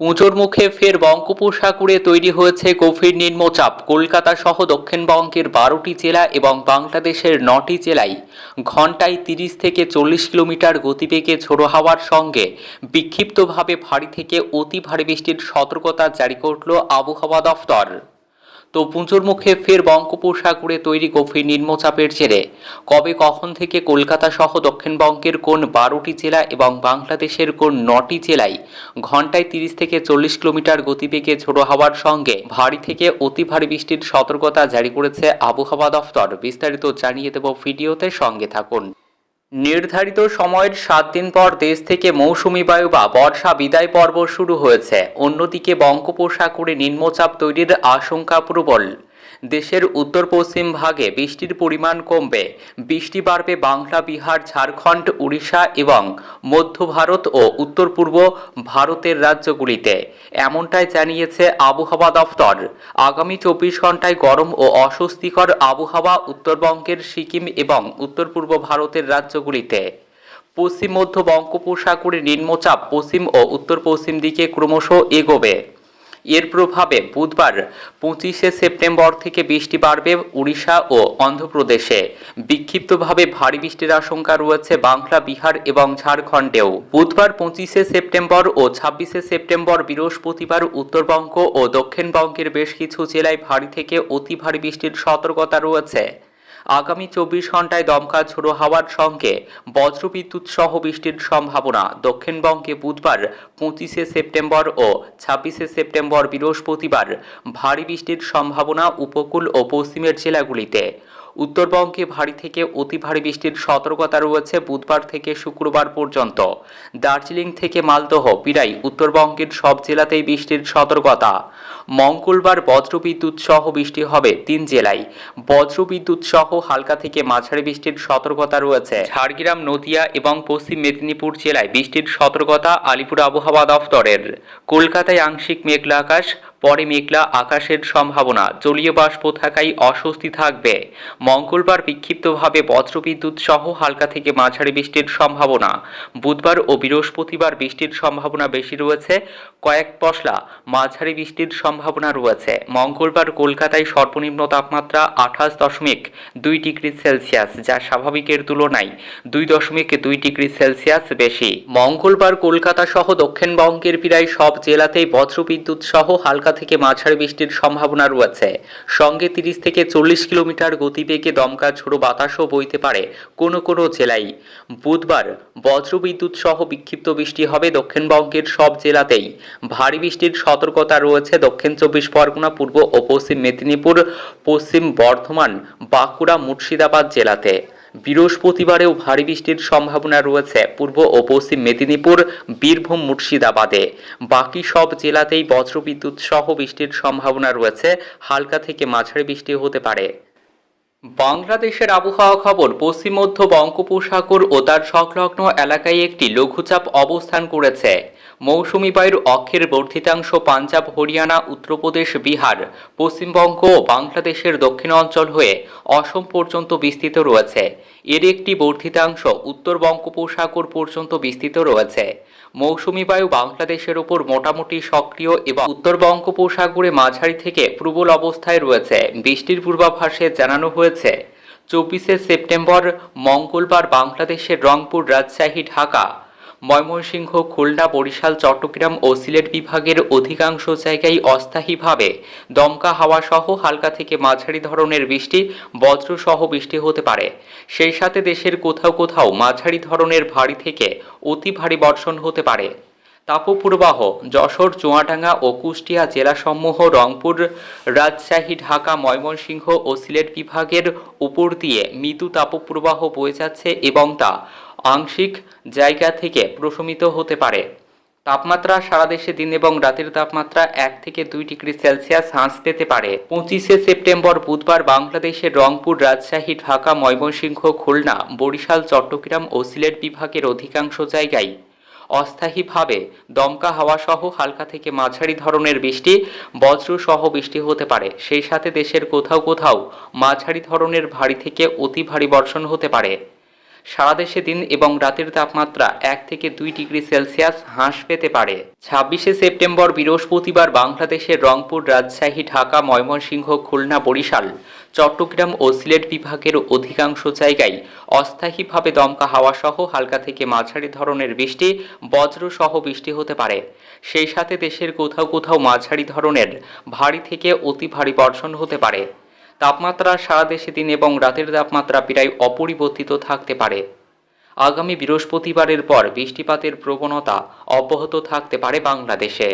পুজোর মুখে ফের বঙ্গোপসাগরে তৈরি হয়েছে গভীর নিম্নচাপ। কলকাতা সহ দক্ষিণবঙ্গের 12টি জেলা এবং বাংলাদেশের 9টি জেলায় ঘন্টায় 30 থেকে 40 কিলোমিটার গতিবেগে ঝোড়ো হাওয়ার সঙ্গে বিক্ষিপ্তভাবে ভারী থেকে অতি ভারী বৃষ্টির সতর্কতা জারি করল আবহাওয়া দফতর। তো পুজোর মুখে ফের বঙ্গোপসাগরে তৈরি গভীর নিম্নচাপের জেরে কবে কখন থেকে কলকাতা সহ দক্ষিণবঙ্গের কোন 12টি জেলা এবং বাংলাদেশের কোন 9টি জেলায় ঘন্টায় 30 থেকে 40 কিলোমিটার গতিবেগে ঝোড়ো হাওয়ার সঙ্গে ভারী থেকে অতি ভারী বৃষ্টির সতর্কতা জারি করেছে আবহাওয়া দফতর, বিস্তারিত জানিয়ে দেব ভিডিওতে, সঙ্গে থাকুন। নির্ধারিত সময়ের 7 দিন পর দেশ থেকে মৌসুমি বায়ু বা বর্ষা বিদায় পর্ব শুরু হয়েছে। অন্যদিকে বঙ্গোপসাগরে নিম্নচাপ তৈরির আশঙ্কা প্রবল। দেশের উত্তর পশ্চিম ভাগে বৃষ্টির পরিমাণ কমবে। বৃষ্টি বাড়বে বাংলা, বিহার, ঝাড়খণ্ড, উড়িষ্যা এবং মধ্য ভারত ও উত্তর পূর্ব ভারতের রাজ্যগুলিতে, এমনটাই জানিয়েছে আবহাওয়া দফতর। আগামী 24 ঘন্টায় গরম ও অস্বস্তিকর আবহাওয়া উত্তরবঙ্গের সিকিম এবং উত্তর পূর্ব ভারতের রাজ্যগুলিতে। পশ্চিম মধ্য বঙ্গোপসাগরে নিম্নচাপ পশ্চিম ও উত্তর পশ্চিম দিকে ক্রমশ এগোবে। এর প্রভাবে বুধবার 25শে সেপ্টেম্বর থেকে বৃষ্টি বাড়বে উড়িষ্যা ও অন্ধ্রপ্রদেশে। বিক্ষিপ্তভাবে ভারী বৃষ্টির আশঙ্কা রয়েছে বাংলা, বিহার এবং ঝাড়খণ্ডেও। বুধবার 25শে সেপ্টেম্বর ও 26শে সেপ্টেম্বর বৃহস্পতিবার উত্তরবঙ্গ ও দক্ষিণবঙ্গের বেশ কিছু জেলায় ভারী থেকে অতি ভারী বৃষ্টির সতর্কতা রয়েছে। আগামী 24 ঘন্টায় দমকা ঝোড়ো হাওয়ার সঙ্গে বজ্রবিদ্যুৎ সহ বৃষ্টির সম্ভাবনা। দক্ষিণবঙ্গে বুধবার 25শে সেপ্টেম্বর ও 26শে সেপ্টেম্বর বৃহস্পতিবার ভারী বৃষ্টির সম্ভাবনা উপকূল ও পশ্চিমের জেলাগুলিতে। উত্তরবঙ্গে ভারী থেকে অতি ভারী বৃষ্টির সতর্কতা রয়েছে বুধবার থেকে শুক্রবার পর্যন্ত। দার্জিলিং থেকে মালদহ প্রায় উত্তরবঙ্গের সব জেলাতেই বৃষ্টির সতর্কতা। মঙ্গলবার বজ্রবিদ্যুৎ সহ বৃষ্টি হবে 3 জেলায়। বজ্রবিদ্যুৎ সহ হালকা থেকে মাঝারি বৃষ্টির সতর্কতা রয়েছে ঝাড়গ্রাম, নদিয়া এবং পশ্চিম মেদিনীপুর জেলায় বৃষ্টির সতর্কতা আলিপুর আবহাওয়া দফতরের। কলকাতায় আংশিক মেঘলা আকাশ, পরে মেঘলা আকাশের সম্ভাবনা। জলীয় বাষ্প থাকায় অস্বস্তি থাকবে। মঙ্গলবার বিক্ষিপ্তভাবে বজ্রবিদ্যুৎ সহ হালকা থেকে মাঝারি বৃষ্টির সম্ভাবনা। বুধবার ও বৃহস্পতিবার বৃষ্টির সম্ভাবনা বেশি রয়েছে। কয়েক পশলা মাঝারি বৃষ্টির সম্ভাবনা রয়েছে। মঙ্গলবার কলকাতায় সর্বনিম্ন তাপমাত্রা 28.2 ডিগ্রি সেলসিয়াস, যা স্বাভাবিকের তুলনায় 2.2 ডিগ্রি সেলসিয়াস বেশি। মঙ্গলবার কলকাতা সহ দক্ষিণবঙ্গের প্রায় সব জেলাতেই বজ্রবিদ্যুৎ সহ হালকা থেকে মাঝারি বৃষ্টির সম্ভাবনা রয়েছে। সঙ্গে 30 থেকে 40 কিলোমিটার গতিবেগে দমকা ঝোড়ো বাতাসও বইতে পারে কোনো কোনো জেলায়। বুধবার বজ্রবিদ্যুৎ সহ বিক্ষিপ্ত বৃষ্টি হবে দক্ষিণবঙ্গের সব জেলাতেই। ভারী বৃষ্টির সতর্কতা রয়েছে দক্ষিণ 24 পরগনা, পূর্ব ও পশ্চিম মেদিনীপুর, পশ্চিম বর্ধমান, বাঁকুড়া, মুর্শিদাবাদ জেলাতে। বৃহস্পতিবারেও ভারী বৃষ্টির সম্ভাবনা রয়েছে পূর্ব ও পশ্চিম মেদিনীপুর, বীরভূম, মুর্শিদাবাদে। বাকি সব জেলাতেই বজ্রবিদ্যুৎ সহ বৃষ্টির সম্ভাবনা রয়েছে। হালকা থেকে মাঝারি বৃষ্টি হতে পারে। বাংলাদেশের আবহাওয়া খবর। পশ্চিম মধ্য বঙ্গোপসাগর ও তার সংলগ্ন এলাকায় একটি লঘুচাপ অবস্থান করেছে। মৌসুমি বায়ুর অক্ষের বর্ধিতাংশ পাঞ্জাব, হরিয়ানা, উত্তরপ্রদেশ, বিহার, পশ্চিমবঙ্গ ও বাংলাদেশের দক্ষিণ অঞ্চল হয়ে অসম পর্যন্ত বিস্তৃত রয়েছে। এর একটি বর্ধিতাংশ উত্তর বঙ্গোপসাগর পর্যন্ত বিস্তৃত রয়েছে। মৌসুমি বায়ু বাংলাদেশের ওপর মোটামুটি সক্রিয় এবং উত্তর বঙ্গোপসাগরে মাঝারি থেকে প্রবল অবস্থায় রয়েছে। বৃষ্টির পূর্বাভাসে জানানো হয়েছে 24শে সেপ্টেম্বর মঙ্গলবার বাংলাদেশের রংপুর, রাজশাহী, ঢাকা, ময়মনসিংহ, খুলনা, বরিশাল, চট্টগ্রাম ও সিলেট বিভাগের অধিকাংশ জায়গায় অস্থায়ীভাবে দমকা হাওয়া সহ হালকা থেকে মাঝারি ধরনের বৃষ্টি, বজ্র সহ বৃষ্টি হতে পারে। সেই সাথে দেশের কোথাও কোথাও মাঝারি ধরনের ভারী থেকে অতি ভারী বর্ষণ হতে পারে। তাপপ্রবাহ যশোর, চুয়াডাঙ্গা ও কুষ্টিয়া জেলাসমূহ, রংপুর, রাজশাহী, ঢাকা, ময়মনসিংহ ও সিলেট বিভাগের উপর দিয়ে মৃদু তাপপ্রবাহ বয়ে যাচ্ছে এবং তা আংশিক জায়গা থেকে প্রশমিত হতে পারে। তাপমাত্রা সারা দেশে দিন এবং রাতের তাপমাত্রা 1 থেকে 2 ডিগ্রি সেলসিয়াস হ্রাস পেতে পারে। 25শে সেপ্টেম্বর বুধবার বাংলাদেশের রংপুর, রাজশাহী, ঢাকা, ময়মনসিংহ, খুলনা, বরিশাল, চট্টগ্রাম ও সিলেট বিভাগের অধিকাংশ জায়গায় অস্থায়ীভাবে দমকা হাওয়া সহ হালকা থেকে মাঝারি ধরনের বৃষ্টি, বজ্র সহ বৃষ্টি হতে পারে। সেই সাথে দেশের কোথাও কোথাও মাঝারি ধরনের ভারী থেকে অতি ভারী বর্ষণ হতে পারে। সারা দেশে দিন এবং রাতের তাপমাত্রা 1 থেকে 2 ডিগ্রি সেলসিয়াস হ্রাস পেতে পারে। 26শে সেপ্টেম্বর বৃহস্পতিবার বাংলাদেশের রংপুর, রাজশাহী, ঢাকা, ময়মনসিংহ, খুলনা, বরিশাল, চট্টগ্রাম ও সিলেট বিভাগের অধিকাংশ জায়গায় অস্থায়ীভাবে দমকা হাওয়া সহ হালকা থেকে মাঝারি ধরনের বৃষ্টি, বজ্রসহ বৃষ্টি হতে পারে। সেই সাথে দেশের কোথাও কোথাও মাঝারি ধরনের ভারী থেকে অতি ভারী বর্ষণ হতে পারে। তাপমাত্রা সারা দেশে দিন এবং রাতের তাপমাত্রা প্রায় অপরিবর্তিত থাকতে পারে। আগামী বৃহস্পতিবারের পর বৃষ্টিপাতের প্রবণতা অব্যাহত থাকতে পারে বাংলাদেশে।